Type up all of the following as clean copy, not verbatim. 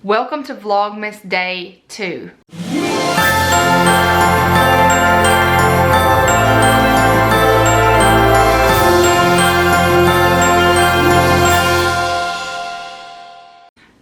Welcome to Vlogmas Day 2.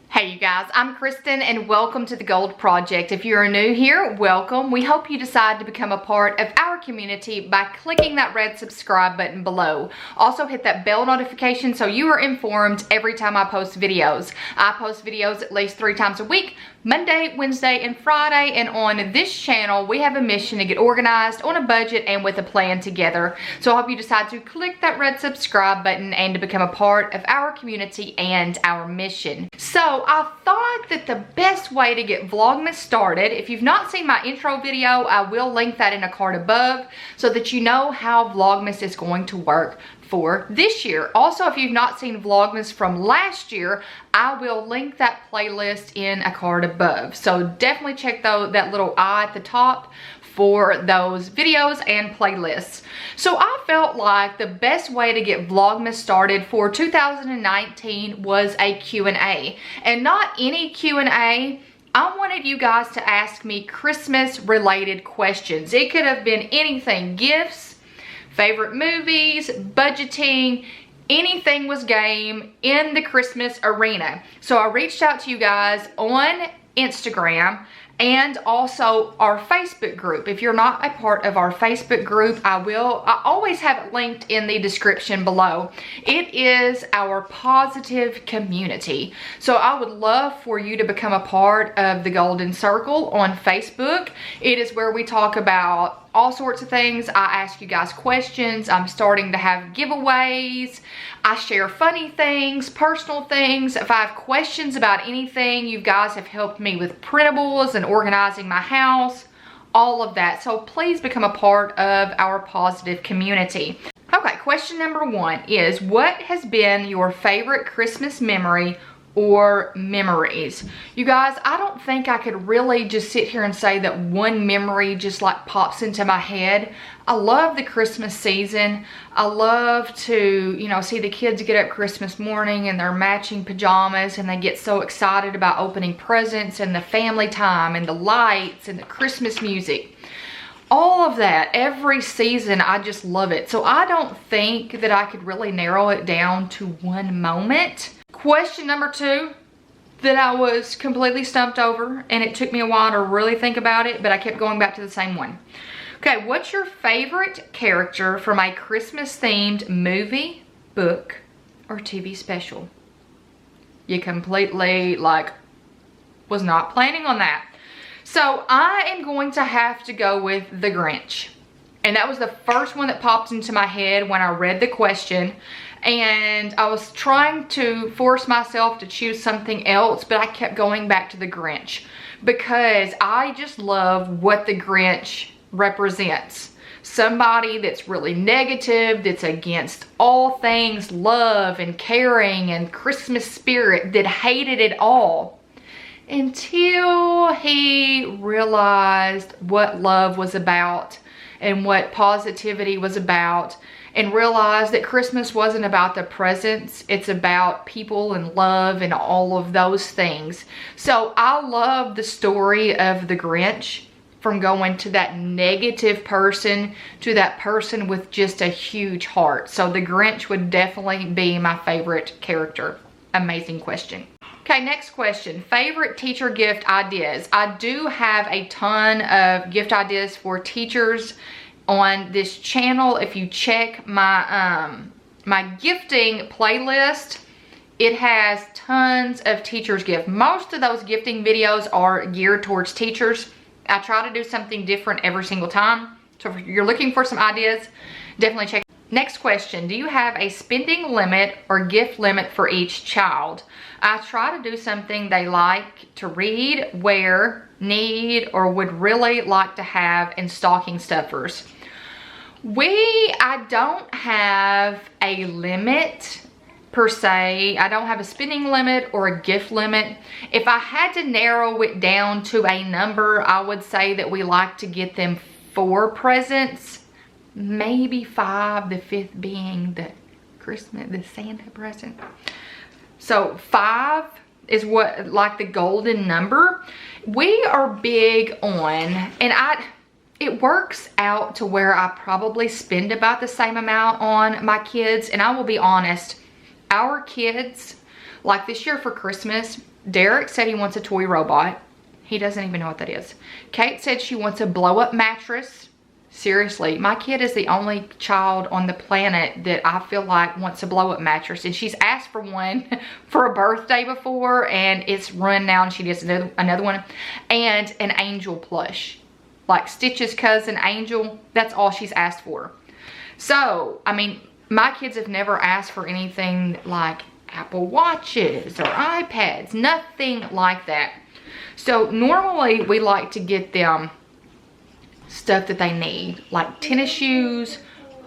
Hey you guys, I'm Kristen and welcome to the Gold Project. If you're new here, welcome. We hope you decide to become a part of our community by clicking that red subscribe button below. Also hit that bell notification so you are informed every time I post videos. I post videos at least 3 times a week, Monday, Wednesday, and Friday, and on this channel we have a mission to get organized on a budget and with a plan together. So I hope you decide to click that red subscribe button and to become a part of our community and our mission. So I thought that the best way to get Vlogmas started, if you've not seen my intro video, I will link that in a card above so that you know how Vlogmas is going to work for this year. Also, if you've not seen Vlogmas from last year, I will link that playlist in a card above. So definitely check that little eye at the top for those videos and playlists. So I felt like the best way to get Vlogmas started for 2019 was a Q&A. And not any Q&A. I wanted you guys to ask me Christmas related questions. It could have been anything, gifts, favorite movies, budgeting, anything was game in the Christmas arena. So I reached out to you guys on Instagram and also our Facebook group. If you're not a part of our Facebook group, I always have it linked in the description below. It is our positive community. So I would love for you to become a part of the Golden Circle on Facebook. It is where we talk about all sorts of things. I ask you guys questions. I'm starting to have giveaways. I share funny things, personal things. If I have questions about anything, you guys have helped me with printables and organizing my house, all of that. So please become a part of our positive community. Okay, question number 1 is, what has been your favorite Christmas memory or memories? You guys, I don't think I could really just sit here and say that one memory just like pops into my head. I love the Christmas season. I love to, you know, see the kids get up Christmas morning in their matching pajamas and they get so excited about opening presents and the family time and the lights and the Christmas music. All of that, every season, I just love it. So I don't think that I could really narrow it down to one moment. Question number 2 that I was completely stumped over, and it took me a while to really think about it, but I kept going back to the same one. Okay, what's your favorite character from a Christmas themed movie, book, or TV special? You completely was not planning on that. So I am going to have to go with the Grinch. And that was the first one that popped into my head when I read the question. And I was trying to force myself to choose something else, but I kept going back to the Grinch because I just love what the Grinch represents. Somebody that's really negative, that's against all things love and caring and Christmas spirit, that hated it all until he realized what love was about and what positivity was about, and realized that Christmas wasn't about the presents, it's about people and love and all of those things. So I love the story of the Grinch, from going to that negative person to that person with just a huge heart. So the Grinch would definitely be my favorite character. Amazing question. Okay, next question. Favorite teacher gift ideas. I do have a ton of gift ideas for teachers on this channel. If you check my my gifting playlist, it has tons of teachers gift. Most of those gifting videos are geared towards teachers. I try to do something different every single time. So if you're looking for some ideas, definitely check. Next question, do you have a spending limit or gift limit for each child? I try to do something they like to read, wear, need, or would really like to have in stocking stuffers. I don't have a limit per se. I don't have a spending limit or a gift limit. If I had to narrow it down to a number, I would say that we like to get them 4 presents. Maybe 5, the 5th being the Santa present. So 5 is what, like the golden number. We are big on, and it works out to where I probably spend about the same amount on my kids. And I will be honest, our kids, like this year for Christmas, Derek said he wants a toy robot. He doesn't even know what that is. Kate said she wants a blow up mattress. Seriously, my kid is the only child on the planet that I feel like wants a blow up mattress, and she's asked for one for a birthday before, and it's run now, and she gets another one, and an angel plush, like Stitch's cousin Angel. That's all she's asked for. So I mean, my kids have never asked for anything like Apple Watches or iPads, nothing like that. So normally we like to get them stuff that they need, like tennis shoes,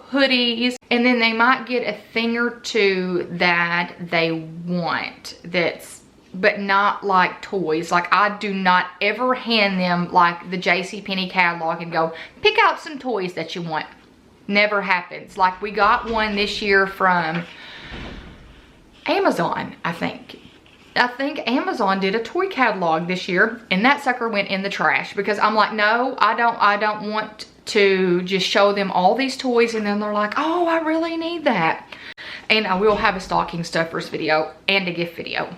hoodies, and then they might get a thing or two that they want, but not like toys. Like I do not ever hand them like the JCPenney catalog and go, pick out some toys that you want. Never happens. Like we got one this year from Amazon, I think Amazon did a toy catalog this year, and that sucker went in the trash because I'm like, no, I don't want to just show them all these toys and then they're like, oh, I really need that. And I will have a stocking stuffers video and a gift video.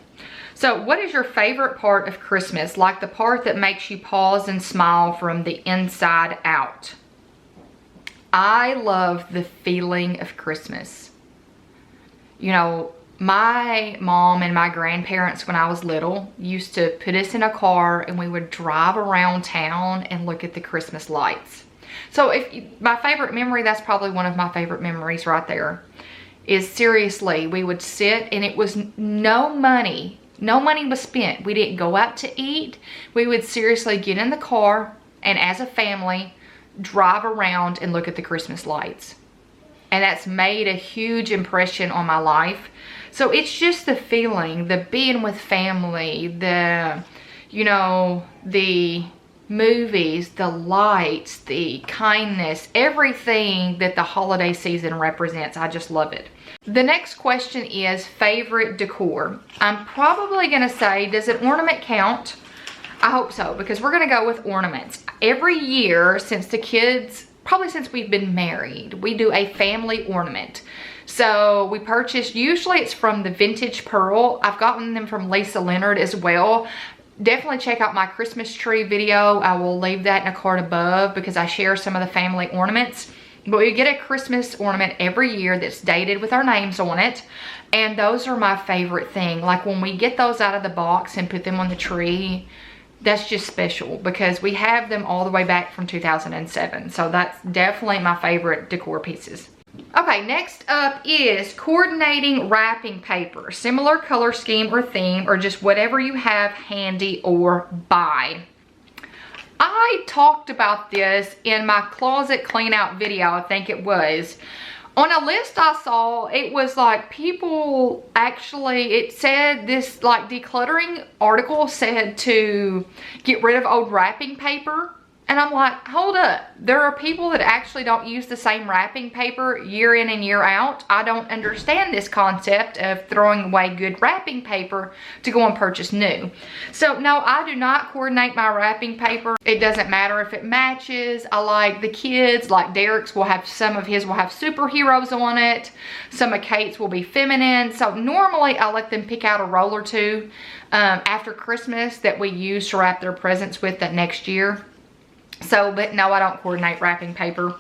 So what is your favorite part of Christmas? Like the part that makes you pause and smile from the inside out. I love the feeling of Christmas. You know, my mom and my grandparents when I was little used to put us in a car and we would drive around town and look at the Christmas lights. So my favorite memory, that's probably one of my favorite memories right there, is seriously, we would sit and it was no money was spent. We didn't go out to eat. We would seriously get in the car and as a family drive around and look at the Christmas lights. And that's made a huge impression on my life. So it's just the feeling, the being with family, the, you know, the movies, the lights, the kindness, everything that the holiday season represents. I just love it. The next question is favorite decor. I'm probably gonna say, does an ornament count? I hope so, because we're gonna go with ornaments. Every year since the kids, probably since we've been married, we do a family ornament. So we purchased, usually it's from the Vintage Pearl. I've gotten them from Lisa Leonard as well. Definitely check out my Christmas tree video. I will leave that in a card above because I share some of the family ornaments. But we get a Christmas ornament every year that's dated with our names on it. And those are my favorite thing. Like when we get those out of the box and put them on the tree, that's just special because we have them all the way back from 2007. So that's definitely my favorite decor pieces. Okay, next up is coordinating wrapping paper. Similar color scheme or theme, or just whatever you have handy or buy. I talked about this in my closet clean out video, I think it was. On a list I saw, it was like people actually, it said this like decluttering article said to get rid of old wrapping paper. And I'm like, hold up. There are people that actually don't use the same wrapping paper year in and year out. I don't understand this concept of throwing away good wrapping paper to go and purchase new. So no, I do not coordinate my wrapping paper. It doesn't matter if it matches. I like the kids, like Derek's will have, some of his will have superheroes on it. Some of Kate's will be feminine. So normally I let them pick out a roll or two after Christmas that we use to wrap their presents with that next year. So, but no, I don't coordinate wrapping paper.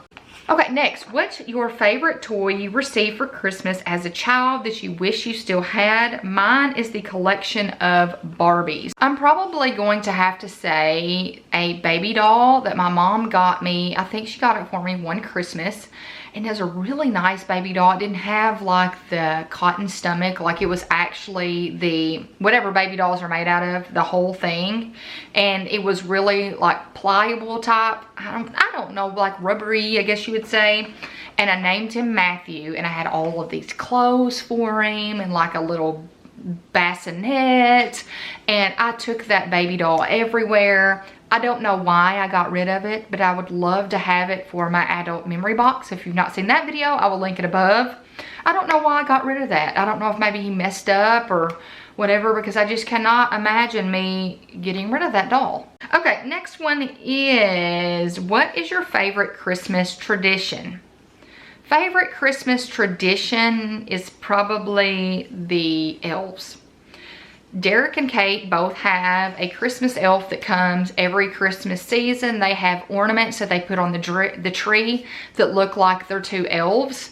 Okay, next, what's your favorite toy you received for Christmas as a child that you wish you still had? Mine is the collection of Barbies. I'm probably going to have to say a baby doll that my mom got me. I think she got it for me one Christmas. And it was a really nice baby doll. It didn't have like the cotton stomach, like it was actually the, whatever baby dolls are made out of, the whole thing. And it was really like pliable type, I don't know, like rubbery, I guess you would say. And I named him Matthew, and I had all of these clothes for him and like a little bassinet. And I took that baby doll everywhere. I don't know why I got rid of it, but I would love to have it for my adult memory box. If you've not seen that video, I will link it above. I don't know why I got rid of that. I don't know if maybe he messed up or whatever, because I just cannot imagine me getting rid of that doll. Okay, next one is, what is your favorite Christmas tradition? Favorite Christmas tradition is probably the elves. Derek and Kate both have a Christmas elf that comes every Christmas season. They have ornaments that they put on the tree that look like they're two elves.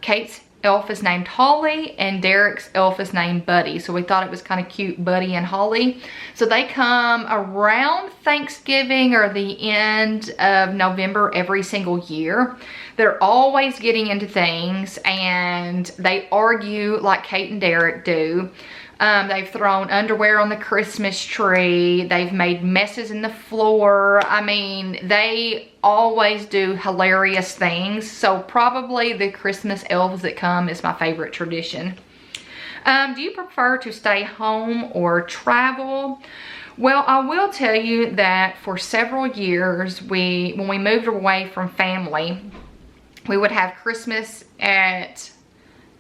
Kate's elf is named Holly and Derek's elf is named Buddy. So we thought it was kind of cute, Buddy and Holly. So they come around Thanksgiving or the end of November every single year. They're always getting into things and they argue like Kate and Derek do. They've thrown underwear on the Christmas tree. They've made messes in the floor. I mean, they always do hilarious things. So probably the Christmas elves that come is my favorite tradition. Do you prefer to stay home or travel? Well, I will tell you that for several years, when we moved away from family, we would have Christmas at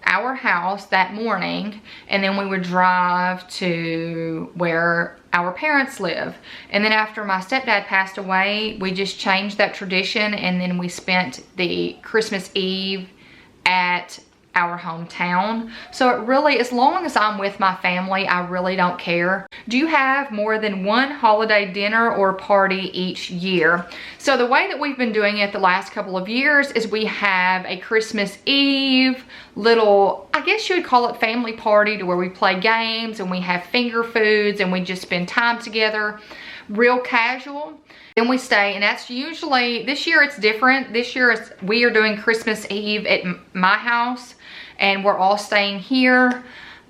our house that morning, and then we would drive to where our parents live. And then after my stepdad passed away, we just changed that tradition, and then we spent the Christmas Eve at our hometown. So it really, as long as I'm with my family, I really don't care. Do you have more than one holiday dinner or party each year? So the way that we've been doing it the last couple of years is we have a Christmas Eve little, I guess you would call it family party, to where we play games and we have finger foods and we just spend time together, real casual. Then we stay, and that's usually, this year it's different. This year we are doing Christmas Eve at my house and we're all staying here.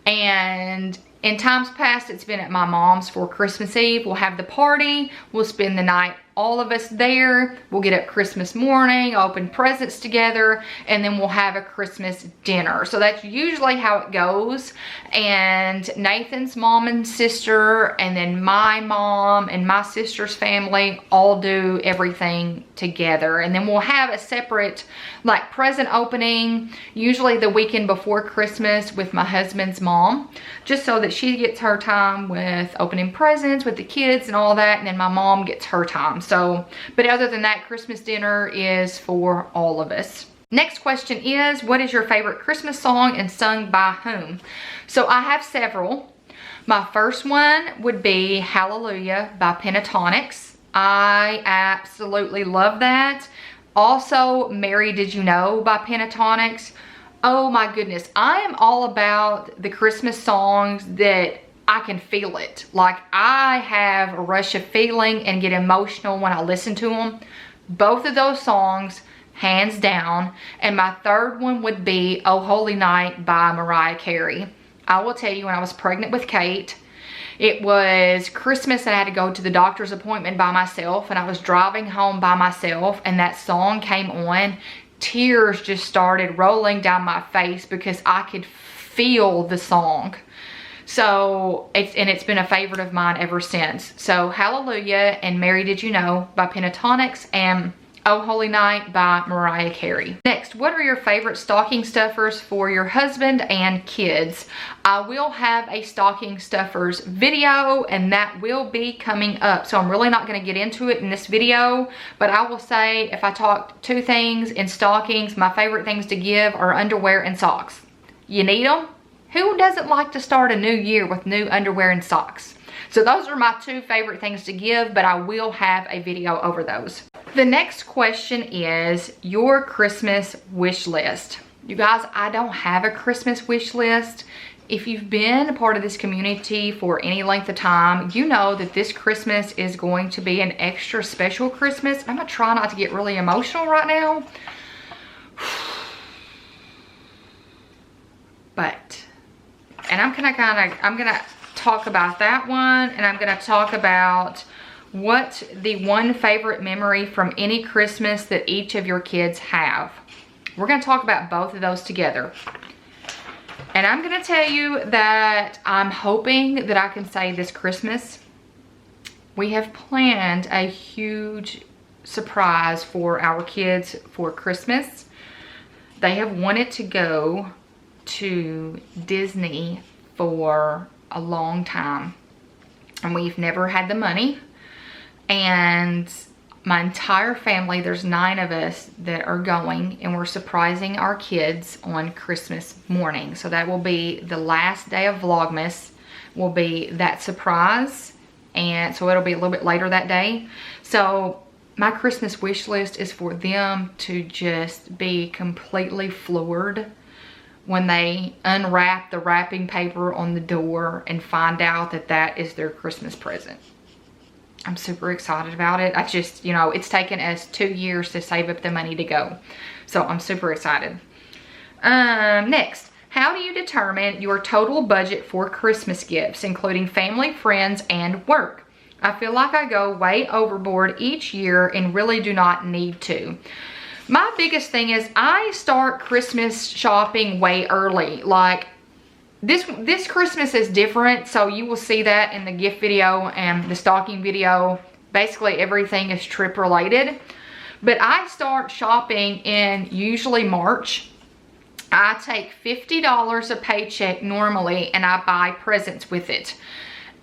And in times past, it's been at my mom's for Christmas Eve. We'll have the party, we'll spend the night, all of us there. We'll get up Christmas morning, open presents together, and then we'll have a Christmas dinner. So that's usually how it goes. And Nathan's mom and sister, and then my mom and my sister's family all do everything together. And then we'll have a separate like present opening, usually the weekend before Christmas, with my husband's mom, just so that she gets her time with opening presents with the kids and all that, and then my mom gets her time. So, but other than that, Christmas dinner is for all of us. Next question is, what is your favorite Christmas song and sung by whom? So I have several. My first one would be Hallelujah by Pentatonics. I absolutely love that. Also, Mary Did You Know by Pentatonics. Oh my goodness, I am all about the Christmas songs that I can feel it. Like, I have a rush of feeling and get emotional when I listen to them. Both of those songs, hands down. And my third one would be Oh Holy Night by Mariah Carey. I will tell you, when I was pregnant with Kate, it was Christmas and I had to go to the doctor's appointment by myself, and I was driving home by myself and that song came on. Tears just started rolling down my face because I could feel the song. So it's been a favorite of mine ever since. So Hallelujah and Mary Did You Know by Pentatonics and Oh Holy Night by Mariah Carey. Next, what are your favorite stocking stuffers for your husband and kids? I will have a stocking stuffers video, and that will be coming up. So I'm really not going to get into it in this video, but I will say, if I talk two things in stockings, my favorite things to give are underwear and socks. You need them? Who doesn't like to start a new year with new underwear and socks? So those are my two favorite things to give, but I will have a video over those. The next question is your Christmas wish list. You guys, I don't have a Christmas wish list. If you've been a part of this community for any length of time, you know that this Christmas is going to be an extra special Christmas. I'm gonna try not to get really emotional right now. But, and I'm gonna talk about that one, and I'm gonna talk about what the one favorite memory from any Christmas that each of your kids have. We're gonna talk about both of those together. And I'm gonna tell you that I'm hoping that I can say this Christmas, we have planned a huge surprise for our kids for Christmas. They have wanted to go to Disney for a long time. And we've never had the money. And my entire family, there's 9 of us that are going, and we're surprising our kids on Christmas morning. So that will be the last day of Vlogmas, will be that surprise. And so it'll be a little bit later that day. So my Christmas wish list is for them to just be completely floored when they unwrap the wrapping paper on the door and find out that that is their Christmas present. I'm super excited about it. I just, you know, it's taken us 2 years to save up the money to go. So I'm super excited. Next, how do you determine your total budget for Christmas gifts, including family, friends, and work? I feel like I go way overboard each year and really do not need to. My biggest thing is I start Christmas shopping way early. Like this Christmas is different, so you will see that in the gift video and the stocking video. Basically everything is trip related. But I start shopping in usually March. I take $50 a paycheck normally and I buy presents with it.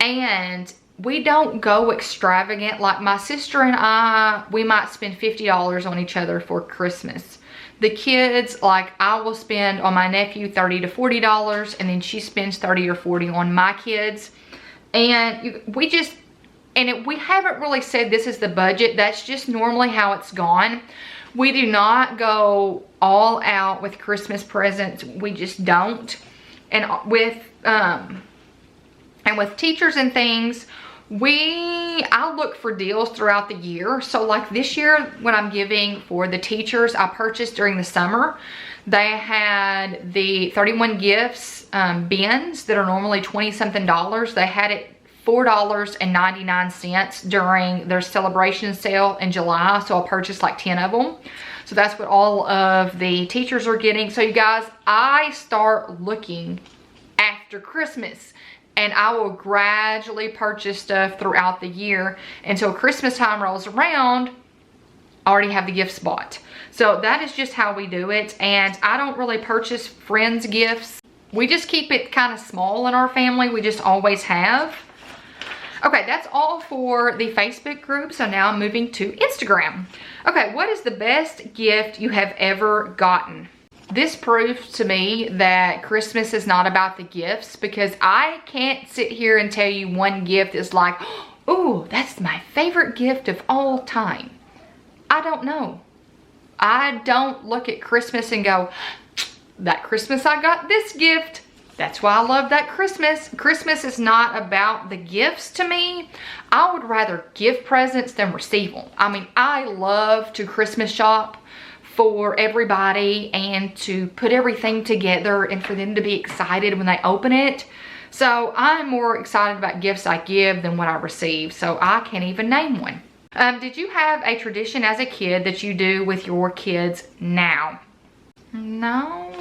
And we don't go extravagant. Like my sister and I, we might spend $50 on each other for Christmas. The kids, like I will spend on my nephew $30 to $40, and then she spends $30 or $40 on my kids. And we haven't really said this is the budget. That's just normally how it's gone. We do not go all out with Christmas presents. We just don't. And with teachers and things, I look for deals throughout the year. So like this year when I'm giving for the teachers, I purchased during the summer. They had the 31 gifts bins that are normally 20 something dollars. They had it $4.99 during their celebration sale in July. So I purchased like 10 of them. So that's what all of the teachers are getting. So you guys, I start looking after Christmas. And I will gradually purchase stuff throughout the year until Christmas time rolls around. I already have the gifts bought. So that is just how we do it. And I don't really purchase friends gifts. We just keep it kind of small in our family. We just always have. Okay, that's all for the Facebook group. So now I'm moving to Instagram. Okay, what is the best gift you have ever gotten? This proves to me that Christmas is not about the gifts, because I can't sit here and tell you one gift is like, oh, that's my favorite gift of all time. I don't know. I don't look at Christmas and go, that Christmas I got this gift. That's why I love that Christmas. Christmas is not about the gifts to me. I would rather give presents than receive them. I mean, I love to Christmas shop for everybody and to put everything together and for them to be excited when they open it. So I'm more excited about gifts I give than what I receive. So I can't even name one. Did you have a tradition as a kid that you do with your kids now? No,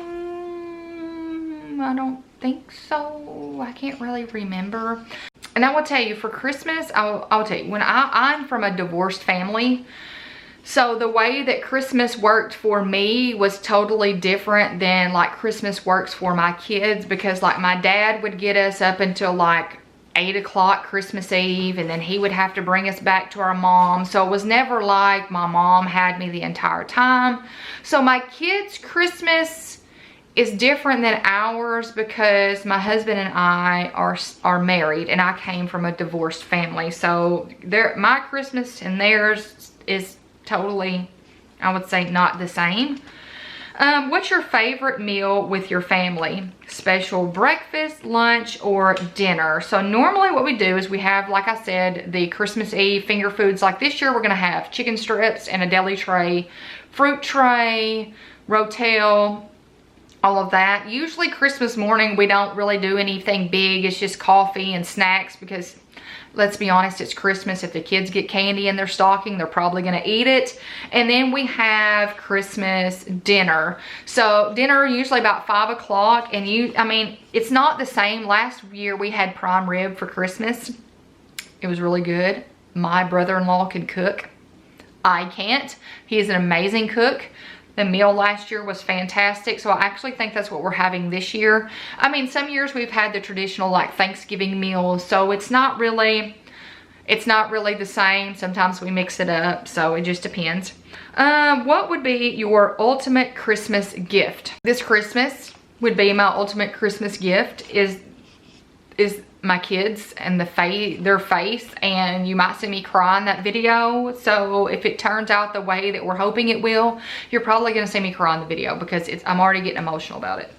I don't think so. I can't really remember. And I will tell you, for Christmas, I'll tell you, when I'm from a divorced family. So the way that Christmas worked for me was totally different than like Christmas works for my kids, because like my dad would get us up until like 8 o'clock Christmas Eve, and then he would have to bring us back to our mom. So it was never like my mom had me the entire time. So my kids' Christmas is different than ours because my husband and I are married, and I came from a divorced family. So my Christmas and theirs is totally, I would say, not the same. What's your favorite meal with your family? Special breakfast, lunch, or dinner? So normally what we do is we have, like I said, the Christmas Eve finger foods. Like this year we're gonna have chicken strips and a deli tray, fruit tray, rotel, all of that. Usually Christmas morning we don't really do anything big. It's just coffee and snacks, because let's be honest, it's Christmas. If the kids get candy in their stocking, they're probably gonna eat it. And then we have Christmas dinner. So dinner usually about 5 o'clock, and I mean, it's not the same. Last year we had prime rib for Christmas. It was really good. My brother-in-law could cook. I can't. He is an amazing cook. The meal last year was fantastic, so I actually think that's what we're having this year. I mean, some years we've had the traditional like Thanksgiving meals, so it's not really the same. Sometimes we mix it up, so it just depends. What would be your ultimate Christmas gift? This Christmas would be my ultimate Christmas gift is my kids and their face, and you might see me cry in that video. So if it turns out the way that we're hoping it will, you're probably gonna see me cry in the video because I'm already getting emotional about it.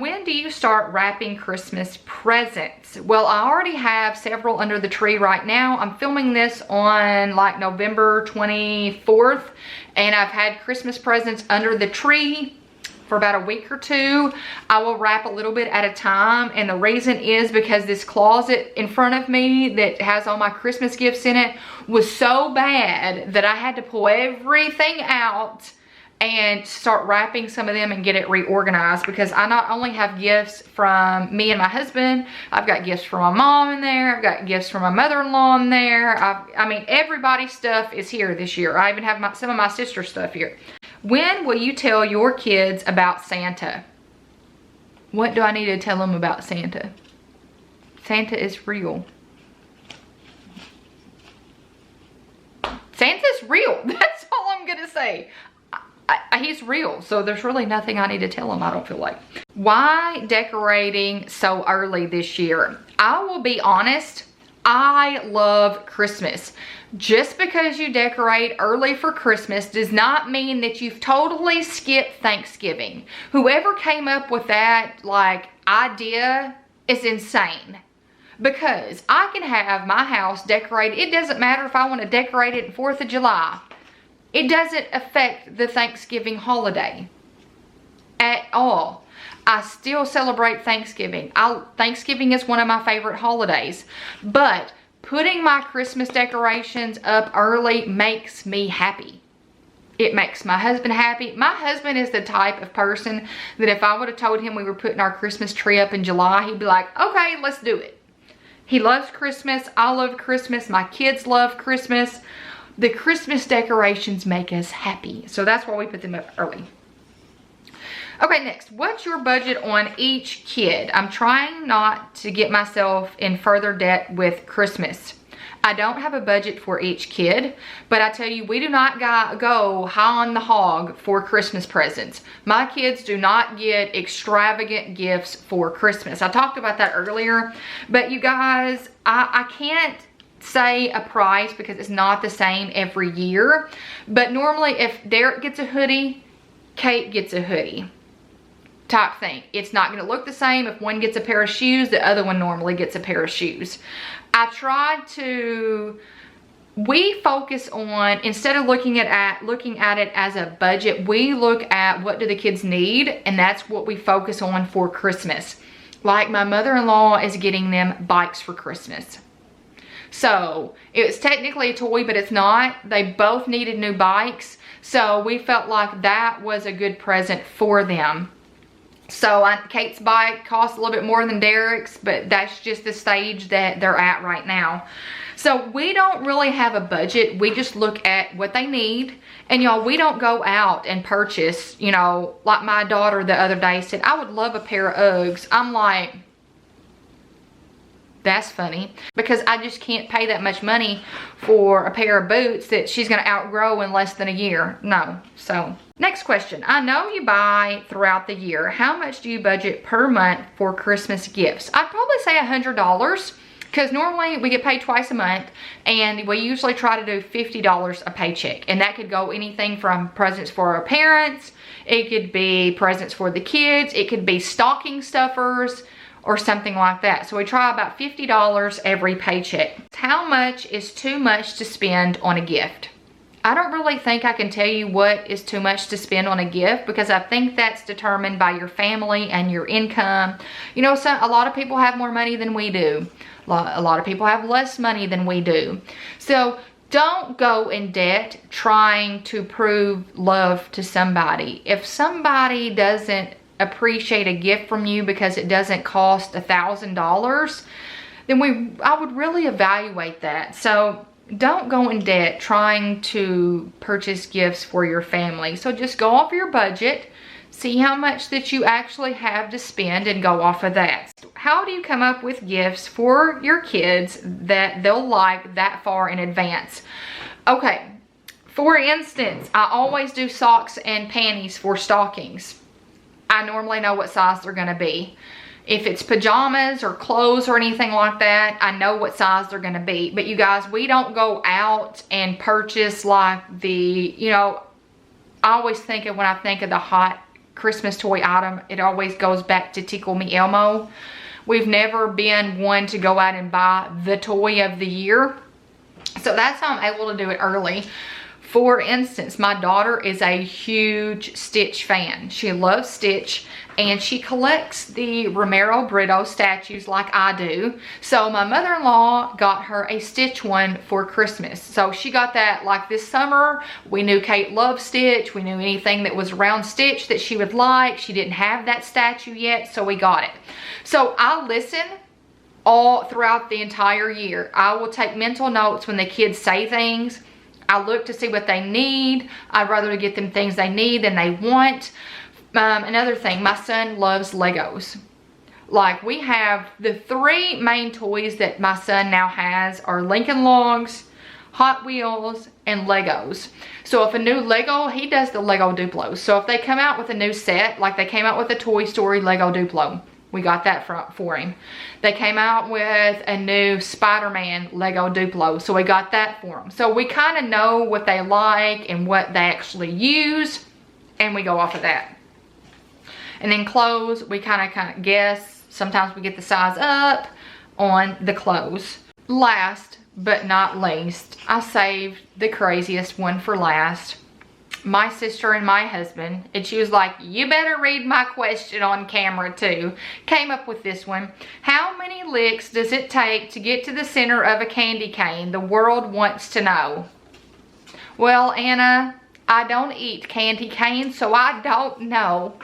When do you start wrapping Christmas presents? Well, I already have several under the tree right now. I'm filming this on like November 24th, and I've had Christmas presents under the tree for about a week or two. I will wrap a little bit at a time, and the reason is because this closet in front of me that has all my Christmas gifts in it was so bad that I had to pull everything out and start wrapping some of them and get it reorganized, because I not only have gifts from me and my husband, I've got gifts from my mom in there, I've got gifts from my mother-in-law in there. I mean, everybody's stuff is here this year. I even have some of my sister's stuff here. When will you tell your kids about Santa? What do I need to tell them about Santa? Santa is real. Santa's real. That's all I'm gonna say. He's real, so there's really nothing I need to tell him, I don't feel like. Why decorating so early this year? I will be honest, I love Christmas. Just because you decorate early for Christmas does not mean that you've totally skipped Thanksgiving. Whoever came up with that like idea is insane. Because I can have my house decorated. It doesn't matter if I want to decorate it on 4th of July. It doesn't affect the Thanksgiving holiday at all. I still celebrate Thanksgiving. Thanksgiving is one of my favorite holidays. But putting my Christmas decorations up early makes me happy. It makes my husband happy. My husband is the type of person that if I would have told him we were putting our Christmas tree up in July, he'd be like, okay, let's do it. He loves Christmas. I love Christmas. My kids love Christmas. The Christmas decorations make us happy. So that's why we put them up early. Okay, next, what's your budget on each kid? I'm trying not to get myself in further debt with Christmas. I don't have a budget for each kid, but I tell you, we do not go high on the hog for Christmas presents. My kids do not get extravagant gifts for Christmas. I talked about that earlier, but you guys, I can't say a price because it's not the same every year. But normally if Derek gets a hoodie, Kate gets a hoodie type thing. It's not going to look the same. If one gets a pair of shoes, the other one normally gets a pair of shoes. We focus on, instead of looking at it as a budget, we look at what do the kids need, and that's what we focus on for Christmas. Like my mother-in-law is getting them bikes for Christmas. So it's technically a toy, but it's not. They both needed new bikes. So we felt like that was a good present for them. So Kate's bike costs a little bit more than Derek's, but that's just the stage that they're at right now. So we don't really have a budget. We just look at what they need. And y'all, we don't go out and purchase, you know, like my daughter the other day said, I would love a pair of Uggs. I'm like, that's funny, because I just can't pay that much money for a pair of boots that she's going to outgrow in less than a year. No. So next question. I know you buy throughout the year. How much do you budget per month for Christmas gifts? I'd probably say $100, because normally we get paid twice a month, and we usually try to do $50 a paycheck. And that could go anything from presents for our parents. It could be presents for the kids. It could be stocking stuffers, or something like that. So we try about $50 every paycheck. How much is too much to spend on a gift? I don't really think I can tell you what is too much to spend on a gift, because I think that's determined by your family and your income. You know, a lot of people have more money than we do. A lot of people have less money than we do. So don't go in debt trying to prove love to somebody. If somebody doesn't appreciate a gift from you because it doesn't cost $1,000, then I would really evaluate that. So don't go in debt trying to purchase gifts for your family. So just go off your budget, see how much that you actually have to spend, and go off of that. How do you come up with gifts for your kids that they'll like that far in advance? Okay, for instance, I always do socks and panties for stockings. I normally know what size they're gonna be. If it's pajamas or clothes or anything like that, I know what size they're gonna be. But you guys, we don't go out and purchase like the, you know, I always think of, when I think of the hot Christmas toy item, it always goes back to Tickle Me Elmo. We've never been one to go out and buy the toy of the year. So that's how I'm able to do it early. For instance, my daughter is a huge Stitch fan. She loves Stitch, and she collects the Romero Brito statues like I do. So my mother-in-law got her a Stitch one for Christmas. So she got that like this summer. We knew Kate loved Stitch. We knew anything that was around Stitch that she would like. She didn't have that statue yet, so we got it. So I listen all throughout the entire year. I will take mental notes when the kids say things. I look to see what they need. I'd rather get them things they need than they want. Another thing, my son loves Legos. Like, we have the 3 main toys that my son now has are Lincoln Logs, Hot Wheels, and Legos. So if a new Lego, he does the Lego Duplos. So if they come out with a new set, like they came out with a Toy Story Lego Duplo, we got that for him. They came out with a new Spider-Man Lego Duplo, so we got that for him. So we kind of know what they like and what they actually use, and we go off of that. And then clothes, we kind of guess. Sometimes we get the size up on the clothes. Last but not least, I saved the craziest one for last. My sister and my husband, and she was like, you better read my question on camera too, came up with this one. How many licks does it take to get to the center of a candy cane? The world wants to know. Well, Anna, I don't eat candy canes, so I don't know.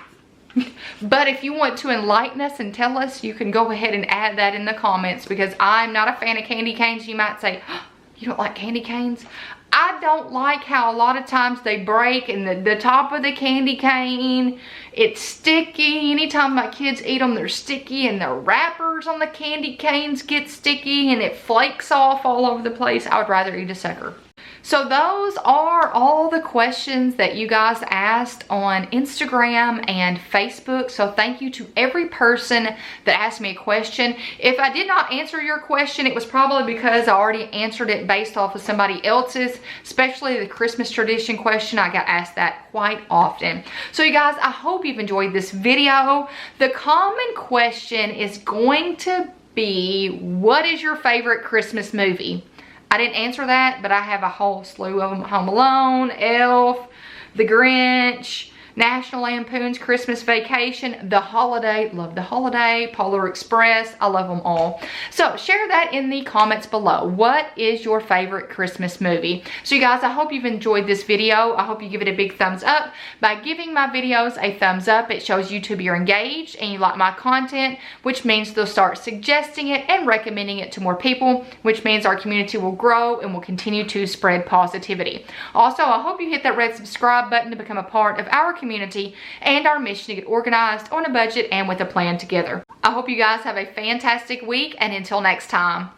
But if you want to enlighten us and tell us, you can go ahead and add that in the comments, because I'm not a fan of candy canes. You might say, oh, you don't like candy canes? I don't like how a lot of times they break, and the top of the candy cane, it's sticky. Anytime my kids eat them, they're sticky, and the wrappers on the candy canes get sticky, and it flakes off all over the place. I would rather eat a sucker. So those are all the questions that you guys asked on Instagram and Facebook. So thank you to every person that asked me a question. If I did not answer your question, it was probably because I already answered it based off of somebody else's, especially the Christmas tradition question. I got asked that quite often. So you guys, I hope you've enjoyed this video. The common question is going to be, what is your favorite Christmas movie? I didn't answer that, but I have a whole slew of them. Home Alone, Elf, The Grinch, National Lampoon's Christmas Vacation, The Holiday, love The Holiday, Polar Express, I love them all. So share that in the comments below. What is your favorite Christmas movie? So you guys, I hope you've enjoyed this video. I hope you give it a big thumbs up. By giving my videos a thumbs up, it shows YouTube you're engaged and you like my content, which means they'll start suggesting it and recommending it to more people, which means our community will grow and will continue to spread positivity. Also, I hope you hit that red subscribe button to become a part of our community and our mission to get organized on a budget and with a plan together. I hope you guys have a fantastic week, and until next time,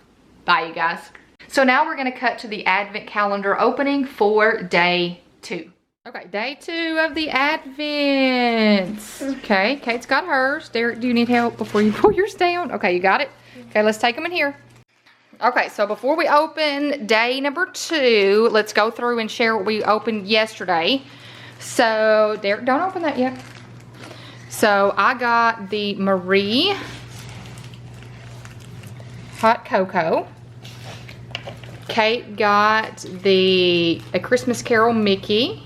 bye you guys. So now we're going to cut to the advent calendar opening for day 2. Okay, day 2 of the advents. Okay, Kate's got hers. Derek, do you need help before you pull yours down? Okay, you got it? Okay, let's take them in here. Okay, so before we open day number 2, let's go through and share what we opened yesterday. So, Derek, don't open that yet. So, I got the Marie Hot Cocoa. Kate got A Christmas Carol Mickey.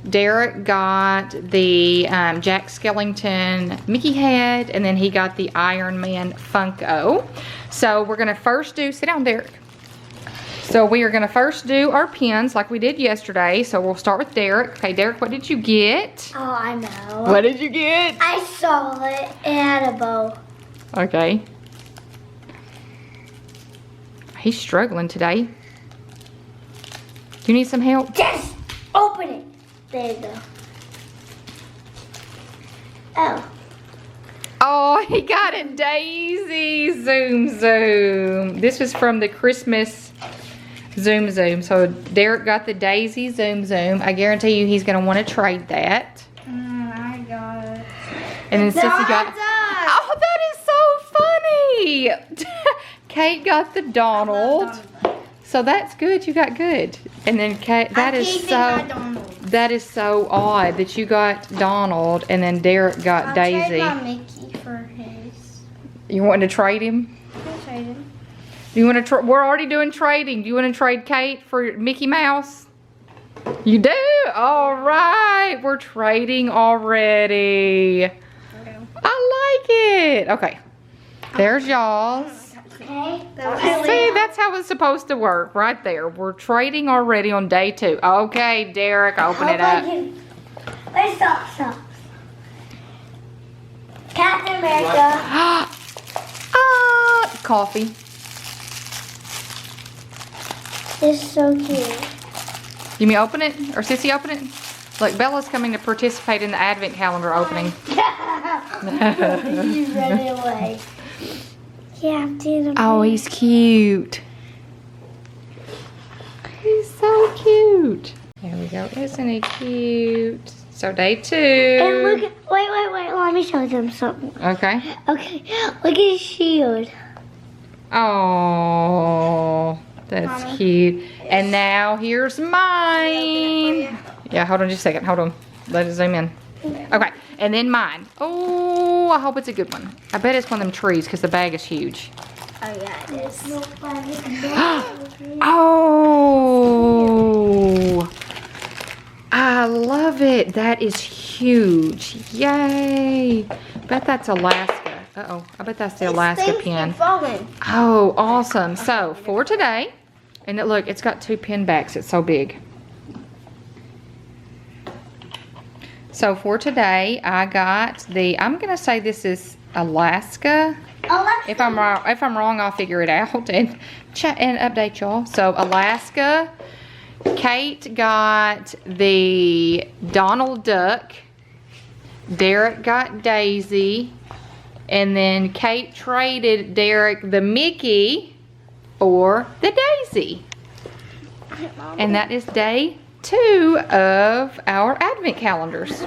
Derek got the Jack Skellington Mickey head, and then he got the Iron Man Funko. So, we're going to first do, sit down, Derek. So we are going to first do our pins like we did yesterday. So we'll start with Derek. Okay, Derek, what did you get? Oh, I know. What did you get? I saw it. It had a bow. Okay. He's struggling today. you need some help? Yes! Open it. There you go. Oh. Oh, he got a daisy zoom zoom. This was from the Christmas zoom zoom. So Derek got the daisy zoom zoom. I guarantee you he's gonna want to trade that. I got it. And then Sissy got. Oh, that is so funny. Kate got the Donald. So that's good. You got good. And then Kate, that is so odd that you got Donald and then Derek got Daisy. I'll trade my Mickey for his. You wanting to trade him? I'll trade him. Do you want to? We're already doing trading. Do you want to trade Kate for Mickey Mouse? You do? All right. We're trading already. Okay. I like it. Okay. There's y'all's. Okay. See, that's how it's supposed to work right there. We're trading already on day 2. Okay, Derek, open it up. Where's socks? Captain America. Coffee. This is so cute. You mean open it? Or Sissy open it? Look, Bella's coming to participate in the advent calendar opening. You ran away. Captain America. Oh, he's cute. He's so cute. There we go. Isn't he cute? So day 2. And look, wait. Let me show them something. Okay. Okay, look at his shield. Oh, that's Mommy. cute. And now here's mine. Yeah, hold on just a second. Hold on. Let it zoom in. Okay, and then mine. Oh, I hope it's a good one. I bet it's one of them trees because the bag is huge. Oh yeah, it is. Oh, I love it. That is huge. Yay. Bet that's Alaska. Uh-oh, I bet that's the Alaska pin. Oh, awesome. So, for today, and look, it's got 2 pin backs. It's so big. So for today, I got the, I'm gonna say this is Alaska. If I'm wrong, I'll figure it out and update y'all. So Alaska, Kate got the Donald Duck, Derek got Daisy, and then Kate traded Derek the Mickey for the Daisy. And that is day 2 of our advent calendars.